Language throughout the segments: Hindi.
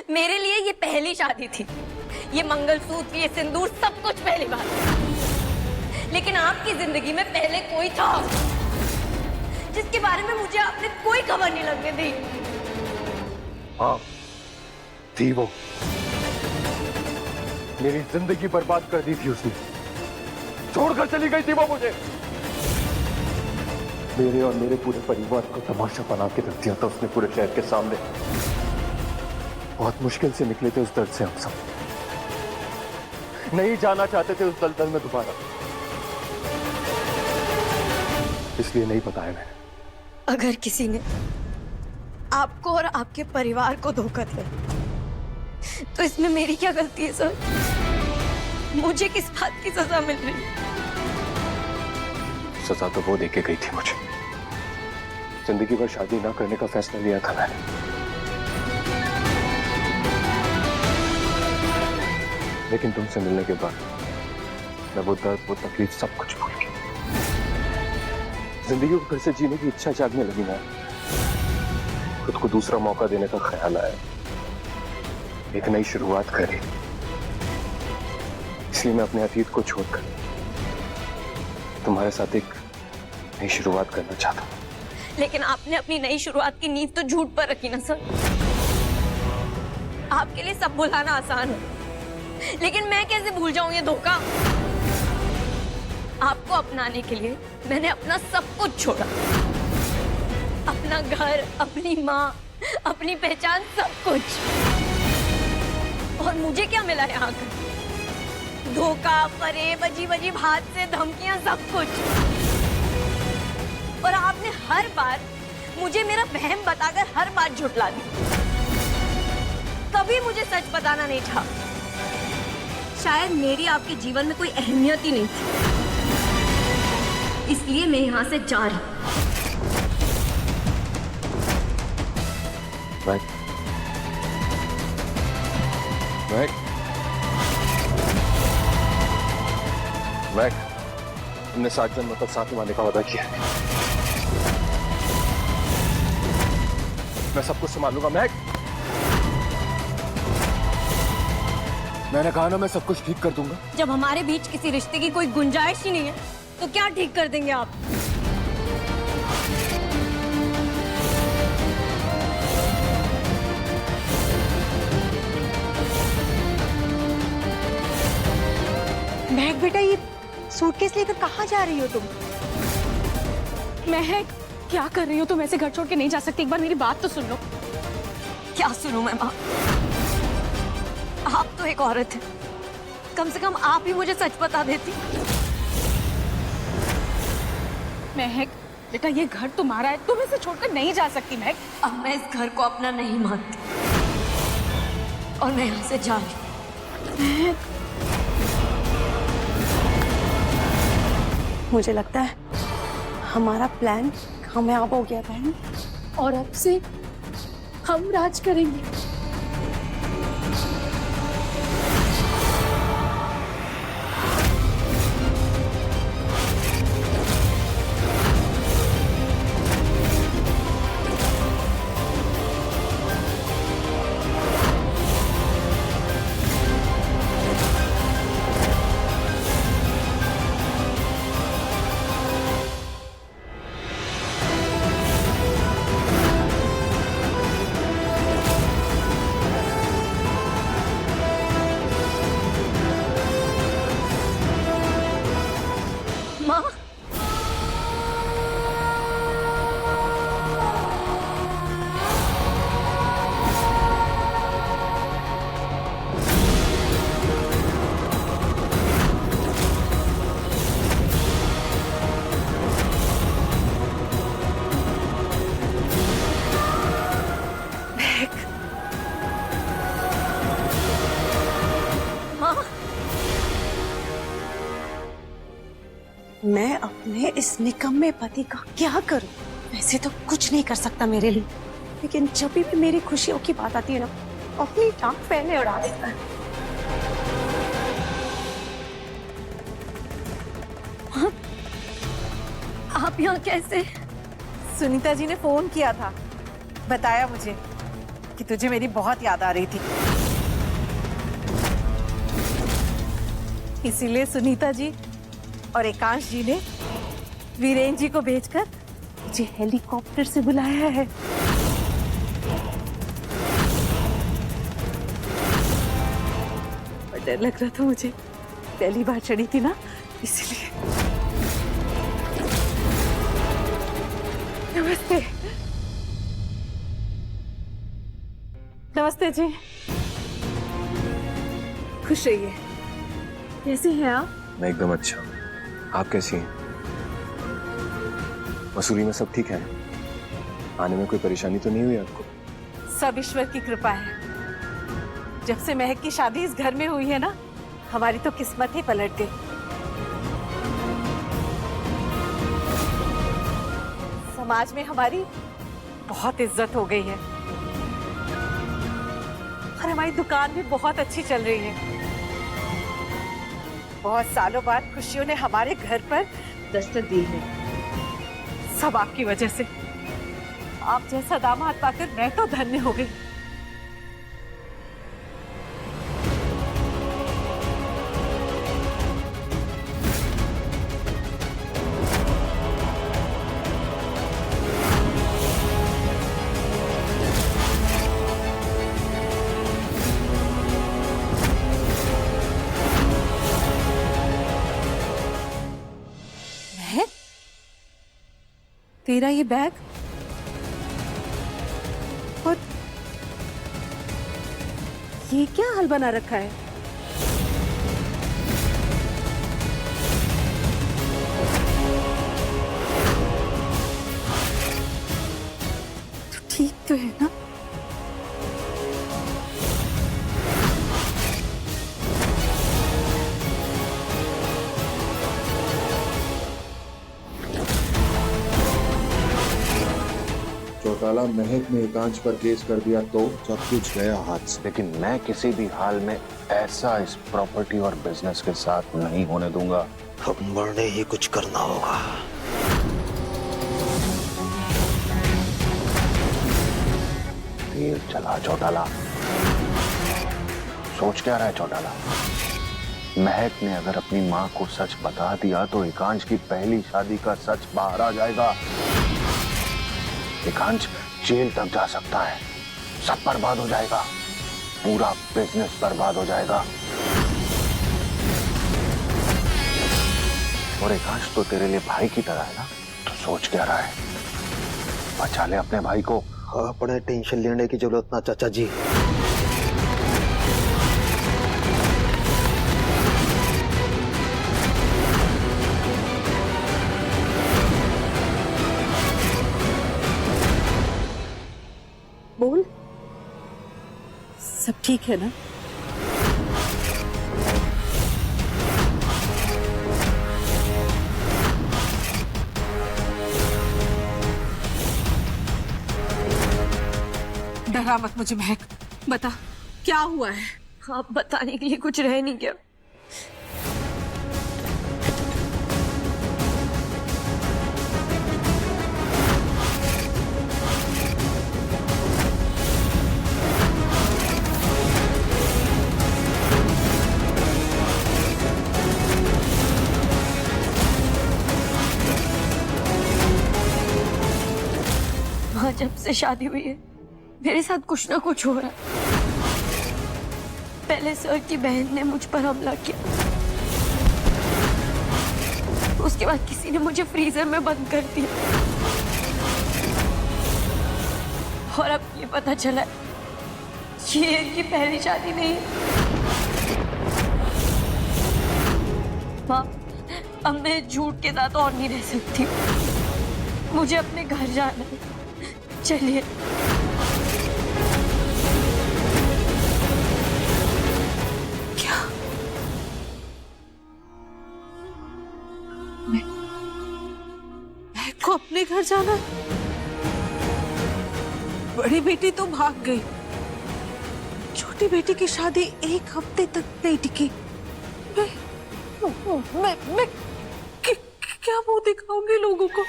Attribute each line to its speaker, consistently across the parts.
Speaker 1: मेरे लिए ये पहली शादी थी। ये मंगलसूत्र, ये सिंदूर, सब कुछ पहली बार। लेकिन आपकी जिंदगी में पहले कोई था जिसके बारे में मुझे आपने कोई खबर नहीं लगने दी।
Speaker 2: हाँ, थी वो। मेरी जिंदगी बर्बाद कर दी थी उसने। छोड़कर चली गई थी वो मुझे। मेरे और मेरे पूरे परिवार को तमाशा बना के रख दिया था उसने पूरे शहर के सामने। बहुत मुश्किल से निकले थे उस दर्द से हम सब। नहीं जाना चाहते थे उस दलदल में दोबारा, इसलिए नहीं बताया मैंने।
Speaker 1: अगर किसी ने आपको और आपके परिवार को धोखा दिया तो इसमें मेरी क्या गलती है सर? मुझे किस बात की सजा मिल रही है?
Speaker 2: सजा तो वो देके गई थी मुझे। जिंदगी भर शादी ना करने का फैसला लिया था मैंने। लेकिन तुमसे मिलने के बाद मैं वो दर्द, वो तकलीफ, सब कुछ भूल गया। जिंदगी को फिर से जीने की इच्छा जागने लगी। मैं खुद को दूसरा मौका देने का ख्याल आया, एक नई शुरुआत करी। इसलिए मैं अपने अतीत को छोड़कर तुम्हारे साथ एक नई शुरुआत करना चाहता हूँ।
Speaker 1: लेकिन आपने अपनी नई शुरुआत की नींव तो झूठ पर रखी ना सर। आपके लिए सब भुलाना आसान है, लेकिन मैं कैसे भूल जाऊं ये धोखा? आपको अपनाने के लिए मैंने अपना सब कुछ छोड़ा। अपना घर, अपनी माँ, अपनी पहचान, सब कुछ। और मुझे क्या मिला यहाँ कर? धोखा, फरेब, अजीब अजीब हाथ से धमकियां, सब कुछ। और आपने हर बार मुझे मेरा वहम बताकर हर बात झुठला दी। कभी मुझे सच बताना नहीं था। शायद मेरी आपके जीवन में कोई अहमियत ही नहीं थी, इसलिए मैं यहां से जा रही हूं।
Speaker 2: मैक, हमने 7 जन्म तक साथ निभाने का वादा किया है। मैं सब कुछ संभालूंगा मैक। मैंने कहा ना, मैं सब कुछ ठीक कर दूंगा।
Speaker 1: जब हमारे बीच किसी रिश्ते की कोई गुंजाइश ही नहीं है तो क्या ठीक कर देंगे आप?
Speaker 3: महक बेटा, ये सूटकेस लेकर कहाँ जा रही हो तुम?
Speaker 4: महक, क्या कर रही हो तुम? ऐसे घर छोड़ के नहीं जा सकती। एक बार मेरी बात तो सुन लो।
Speaker 1: क्या सुनूं मैं माँ? आप तो एक औरत है, कम से कम आप ही मुझे सच बता देती।
Speaker 4: महक बेटा, ये घर तुम्हारा है, तुम इसे छोड़कर नहीं जा सकती। महक,
Speaker 1: अब मैं इस घर को अपना नहीं मानती और मैं यहाँ से जा रही हूँ।
Speaker 3: मुझे लगता है हमारा प्लान कामयाब हो गया बहन।
Speaker 4: और अब से हम राज करेंगे।
Speaker 1: माँ, माँ,
Speaker 3: मैं अपने इस निकम्मे पति का क्या करूं? वैसे तो कुछ नहीं कर सकता मेरे लिए, लेकिन जब भी मेरी खुशियों की बात आती है ना, अपनी टांग पहले उड़ा देता है।
Speaker 1: आप यहाँ कैसे?
Speaker 3: सुनीता जी ने फोन किया था, बताया मुझे। कि तुझे मेरी बहुत याद आ रही थी, इसीलिए सुनीता जी और एकांश जी ने वीरेन जी को भेजकर मुझे हेलीकॉप्टर से बुलाया है। और डर लग रहा था मुझे, पहली बार चढ़ी थी ना, इसलिए। नमस्ते। नमस्ते जी, खुश रहिए। कैसे हैं आप?
Speaker 2: मैं एकदम अच्छा हूँ। आप कैसी हैं? मसूरी में सब ठीक है? आने में कोई परेशानी तो नहीं हुई आपको?
Speaker 3: सब ईश्वर की कृपा है। जब से महक की शादी इस घर में हुई है ना, हमारी तो किस्मत ही पलट गई। समाज में हमारी बहुत इज्जत हो गई है और हमारी दुकान भी बहुत अच्छी चल रही है। बहुत सालों बाद खुशियों ने हमारे घर पर दस्तक दी है, सब आपकी वजह से। आप जैसा दामाद पाकर मैं तो धन्य हो गई। तेरा ये बैग और ये क्या हाल बना रखा है? तो ठीक तो है ना?
Speaker 5: चौटाला, महक ने एकांश पर केस कर दिया तो सब कुछ गया हाथ से।
Speaker 2: लेकिन मैं किसी भी हाल में ऐसा इस प्रॉपर्टी और बिजनेस के साथ नहीं होने दूंगा।
Speaker 6: अब मरने ही कुछ करना होगा।
Speaker 2: तीर चला चौटाला। सोच क्या रहा है चौटाला? महक ने अगर अपनी माँ को सच बता दिया तो एकांश की पहली शादी का सच बाहर आ जाएगा। एकांश जेल तक जा सकता है, सब बर्बाद हो जाएगा, पूरा बिजनेस बर्बाद हो जाएगा। और एकांश तो तेरे लिए भाई की तरह है ना, तो सोच क्या रहा है? बचा ले अपने भाई को।
Speaker 6: अपने टेंशन लेने की जरूरत ना चाचा जी।
Speaker 3: बोल, सब ठीक है ना? डरा मत मुझे महक, बता क्या हुआ है?
Speaker 1: आप बताने के लिए कुछ रह नहीं गया। जब से शादी हुई है मेरे साथ कुछ ना कुछ हो रहा है। पहले सर की बहन ने मुझ पर हमला किया, उसके बाद किसी ने मुझे फ्रीजर में बंद कर दिया, और अब ये पता चला ये इनकी पहली शादी नहीं है। माँ, अब मैं झूठ के साथ और नहीं रह सकती, मुझे अपने घर जाना है। चलिए।
Speaker 3: क्या? मैं को अपने घर जाना? बड़ी बेटी तो भाग गई, छोटी बेटी की शादी एक हफ्ते तक नहीं टिकी। मैं क्या मुंह दिखाऊंगी लोगों को?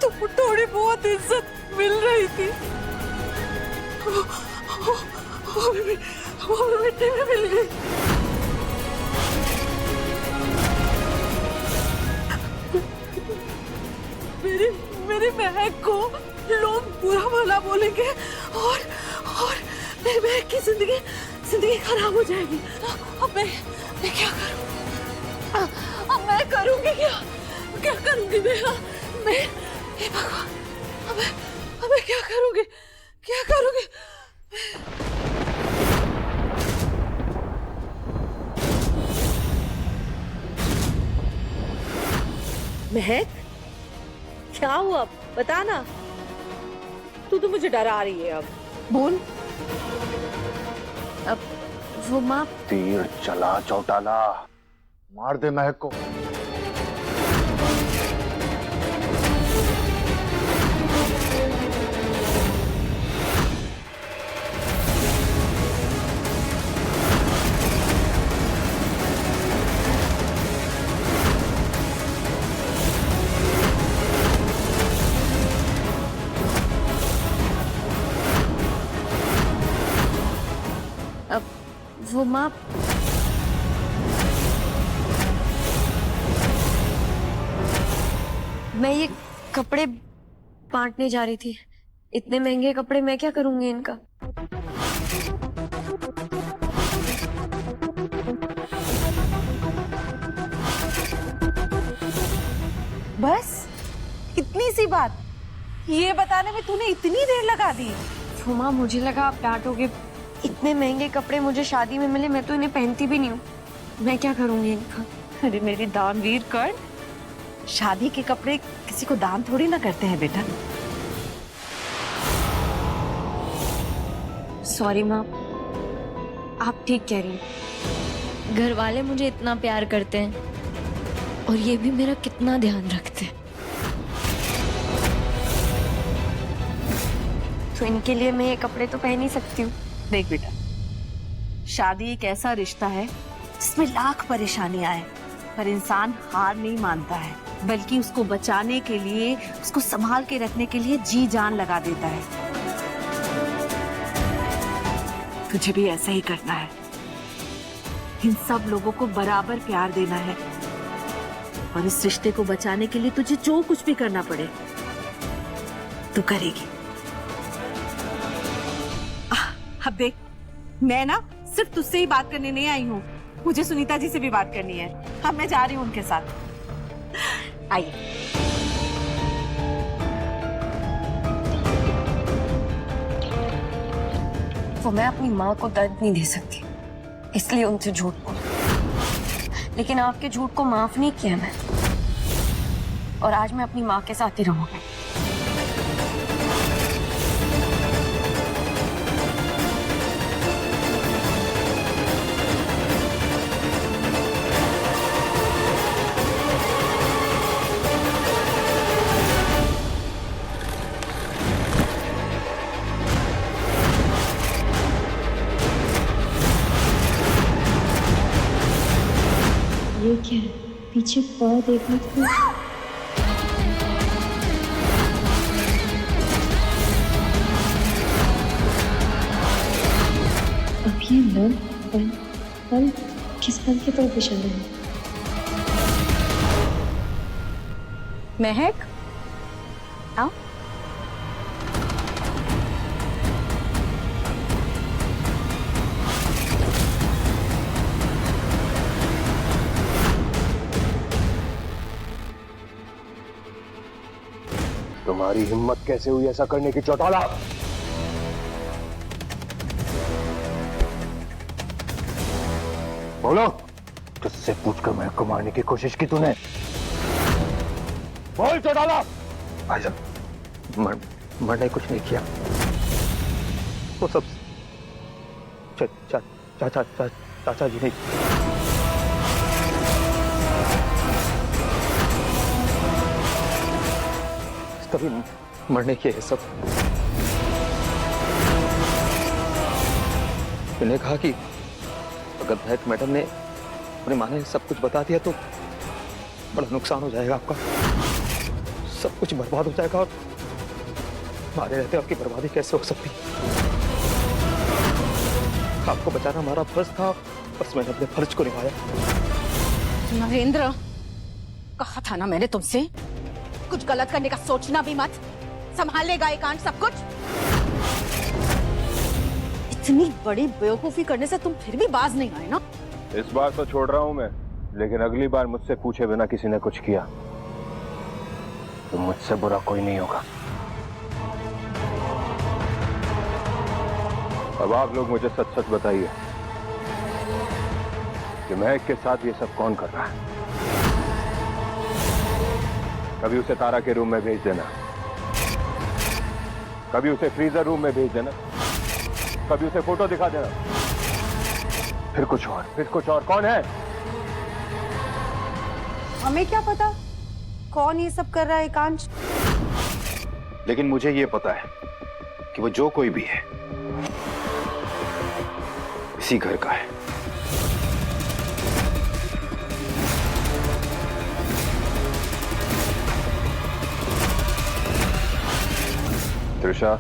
Speaker 3: तुम थोड़ी बहुत इज्जत
Speaker 4: मिल रही थी वो भी मिट्टी में मिल गई। मेरी महक को लोग बुरा भला बोलेंगे और मेरी महक की जिंदगी खराब हो जाएगी। अब मैं क्या करूं? अब मैं करूंगी क्या करूंगी मैं हे भगवान, अब मैं क्या करूंगी? महक, क्या हुआ बता ना। तू तो मुझे डरा रही है। अब बोल।
Speaker 1: अब वो माँ
Speaker 2: तीर चला चौटाला, मार दे महक को।
Speaker 1: वो माँ मैं ये कपड़े बांटने जा रही थी। इतने महंगे कपड़े मैं क्या करूंगी इनका?
Speaker 4: बस इतनी सी बात, ये बताने में तूने इतनी देर लगा दी।
Speaker 1: वो माँ मुझे लगा आप डांटोगे। इतने महंगे कपड़े मुझे शादी में मिले, मैं तो इन्हें पहनती भी नहीं हूँ। मैं क्या करूंगी इनका?
Speaker 4: अरे मेरी दानवीर कर्ण, शादी के कपड़े किसी को दान थोड़ी ना करते हैं बेटा।
Speaker 1: सॉरी माँ, आप ठीक कह रही हैं। घर वाले मुझे इतना प्यार करते हैं और ये भी मेरा कितना ध्यान रखते हैं, तो इनके लिए मैं ये कपड़े तो पहन ही सकती हूँ।
Speaker 4: देख बेटा, शादी एक ऐसा रिश्ता है जिसमें लाख परेशानियां आए, पर इंसान हार नहीं मानता है, बल्कि उसको बचाने के लिए, उसको संभाल के रखने के लिए जी जान लगा देता है। तुझे भी ऐसा ही करना है। इन सब लोगों को बराबर प्यार देना है और इस रिश्ते को बचाने के लिए तुझे जो कुछ भी करना पड़े तू करेगी। अब देख, मैं ना सिर्फ तुझसे ही बात करने नहीं आई हूँ, मुझे सुनीता जी से भी बात करनी है। अब मैं जा रही हूँ उनके साथ। आइए।
Speaker 1: वो मैं अपनी माँ को दर्द नहीं दे सकती, इसलिए उनसे झूठ बोला। लेकिन आपके झूठ को माफ नहीं किया मैं, और आज मैं अपनी माँ के साथ ही रहूंगी। ये क्या है? पीछे पाँव देखा तो अब ये मन पल किस पल की तरफ इशारा है?
Speaker 4: महक, आओ।
Speaker 2: तुम्हारी हिम्मत कैसे हुई ऐसा करने की चौटाला? बोलो, किससे पूछकर महक को मारने की कोशिश की तूने? बोल चौटाला।
Speaker 6: भाईजान, मैंने कुछ नहीं किया। वो सब चाचा जी ने। तभी मरने की है सब। मैंने कहा कि अगर महक मैडम ने अपने माँ ने सब कुछ बता दिया तो बड़ा नुकसान हो जाएगा आपका, सब कुछ बर्बाद हो जाएगा और हमारे रहते आपकी बर्बादी कैसे हो सकती? आपको बचाना हमारा फर्ज था, बस मैंने अपने फर्ज को निभाया।
Speaker 3: नरेंद्र, कहा था ना मैंने तुमसे, कुछ गलत करने का सोचना भी मत, संभालेगा एकांश सब कुछ। इतनी बड़ी बेवकूफी करने से तुम फिर भी बाज नहीं आए ना?
Speaker 2: इस बार तो छोड़ रहा हूं मैं, लेकिन अगली बार मुझसे पूछे बिना किसी ने कुछ किया तो मुझसे बुरा कोई नहीं होगा। अब आप लोग मुझे सच सच बताइए कि महक के साथ ये सब कौन कर रहा है? कभी उसे तारा के रूम में भेज देना, कभी उसे फ्रीजर रूम में भेज देना, कभी उसे फोटो दिखा देना, फिर कुछ और। कौन है?
Speaker 3: हमें क्या पता कौन ये सब कर रहा है एकांश?
Speaker 5: लेकिन मुझे ये पता है कि वो जो कोई भी है इसी घर का है।
Speaker 2: त्रिशा,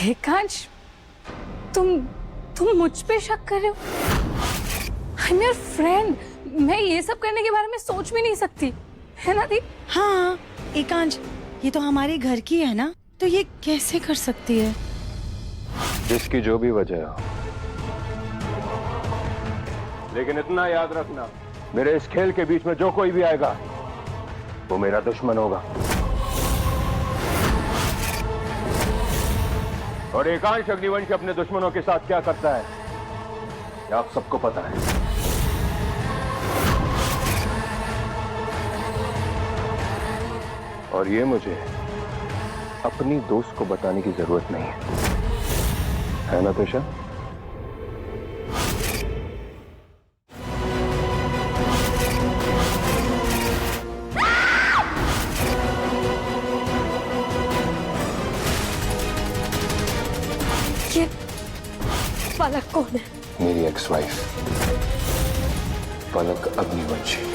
Speaker 1: एकांश, तुम मुझ पे शक कर रहे हो? आई एम योर फ्रेंड, मैं ये सब करने के बारे में सोच भी नहीं सकती, है ना दीप?
Speaker 7: हाँ एकांश, ये तो हमारे घर की है ना, तो ये कैसे कर सकती है?
Speaker 2: जिसकी जो भी वजह हो, लेकिन इतना याद रखना, मेरे इस खेल के बीच में जो कोई भी आएगा वो मेरा दुश्मन होगा। और एकांश अग्निवंश अपने दुश्मनों के साथ क्या करता है ये आप सबको पता है। और ये मुझे अपनी दोस्त को बताने की जरूरत नहीं है ना त्रिशा?
Speaker 1: ये पलक कौन है?
Speaker 2: मेरी एक्स वाइफ पलक अग्निवंशी।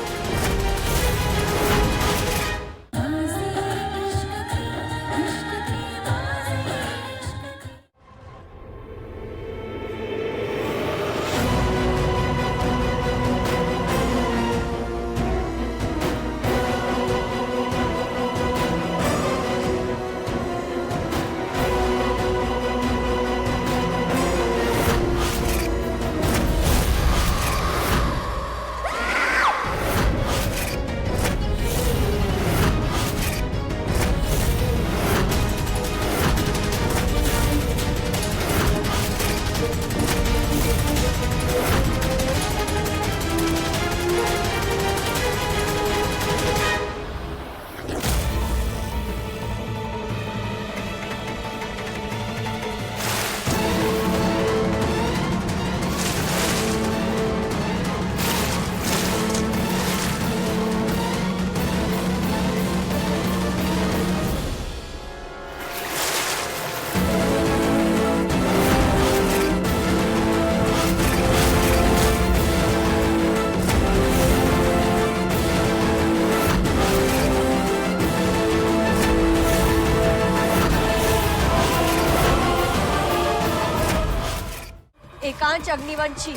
Speaker 1: एकांश अग्निवंशी,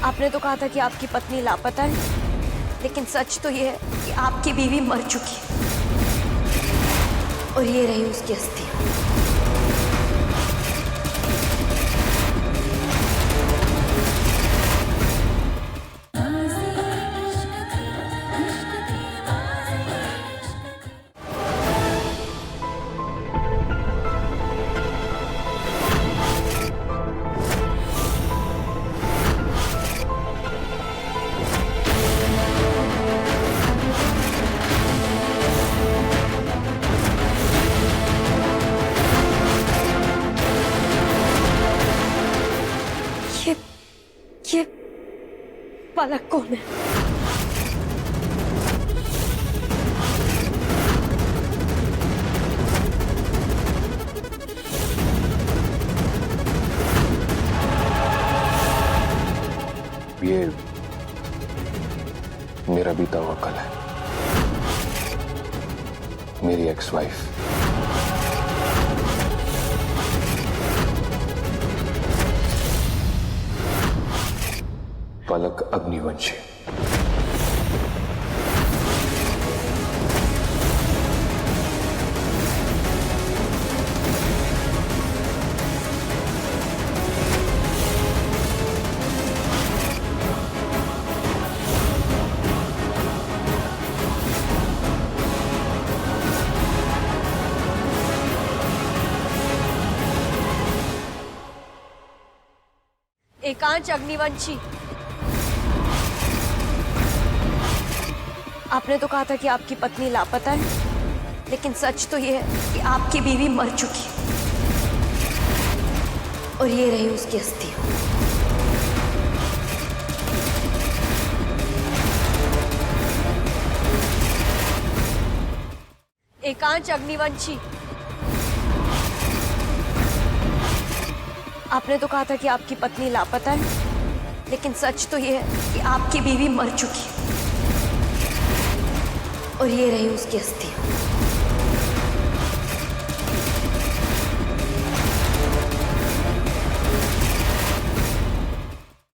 Speaker 1: आपने तो कहा था कि आपकी पत्नी लापता है, लेकिन सच तो ये है कि आपकी बीवी मर चुकी है और ये रही उसकी अस्थियां। ये पलक कौन है?
Speaker 2: ये मेरा बीता हुआ कल है, मेरी एक्स वाइफ। पलक अग्निवंशी।
Speaker 1: एकांश अग्निवंशी, आपने तो कहा था कि आपकी पत्नी लापता है, लेकिन सच तो ये है कि आपकी बीवी मर चुकी है और ये रही उसकी अस्थियां। एकांश अग्निवंशी, आपने तो कहा था कि आपकी पत्नी लापता है, लेकिन सच तो ये है कि आपकी बीवी मर चुकी है और ये रही उसकी अस्थियां।